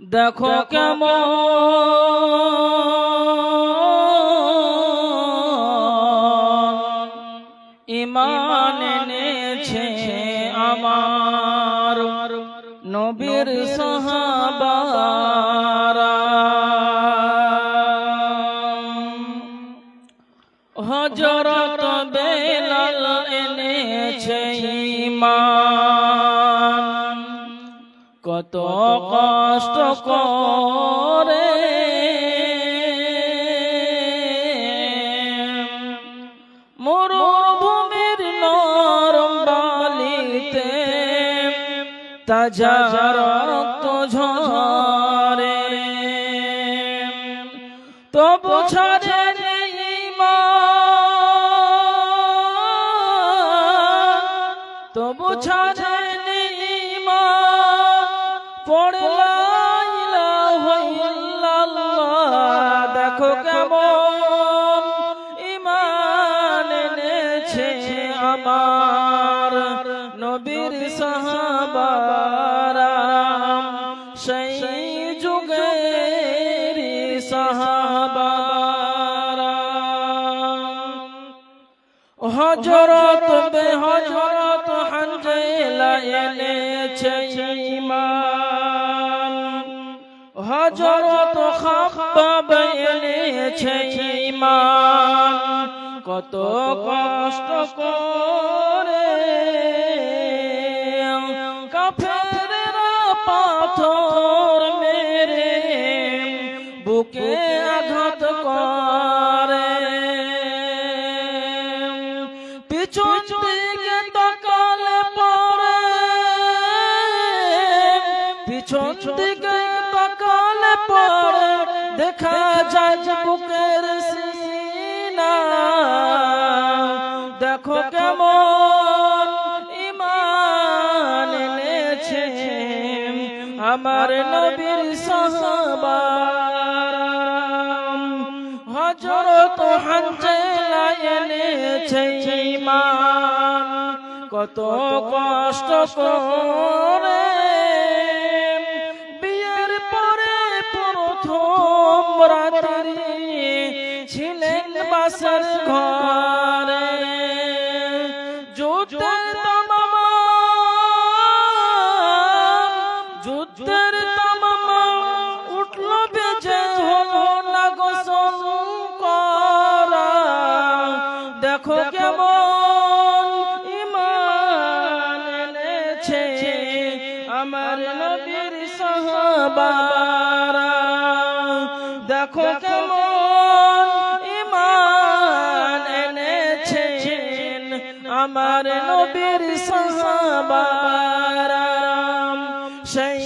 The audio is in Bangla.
দেখো কেমন ঈমান এনেছে আমার নবীর সাহাবারা। হযরত বেলাল এনেছে ঈমান, কত কষ্ট করে মরুভূমির নরম বালিতে তাজা রক্ত ঝরে, তবু ছাড়েনি ঈমান, তবু ছাড়েনি ঈমান, পড়ে লা ইলাহা ইল্লাল্লাহ। দেখো কেমন ঈমান এনেছে আমার নবীর সাহাবারা, সেই যুগের সাহাবারা। হযরত হানজালা এনেছে ঈমান, হযরত খাব্বাব এনেছে ঈমান, কত কষ্ট করে কাফেররা পাথর মেরে বুকে আঘাত করে, পিছন দিকে তাকালে পরে, পিছন দিকে তাকালে পরে দেখা যায় বুকের সিনা। দেখো কেমন ঈমান এনেছে আমার নবীর সাহাবারা। হযরত হানজালা এনেছে ঈমান, কত কষ্ট করে বিয়ের পরে প্রথম রাত্রি ছিলেন বাসর ঘরে, যুদ্ধের তামামা উঠল বেজে হলো না গোসল করা। দেখো কেমন ঈমান এনেছে আমার নবীর সাহাবারা। দেখো কেমন ঈমান এনেছেন আমার নবীর সাহাবারা, সেই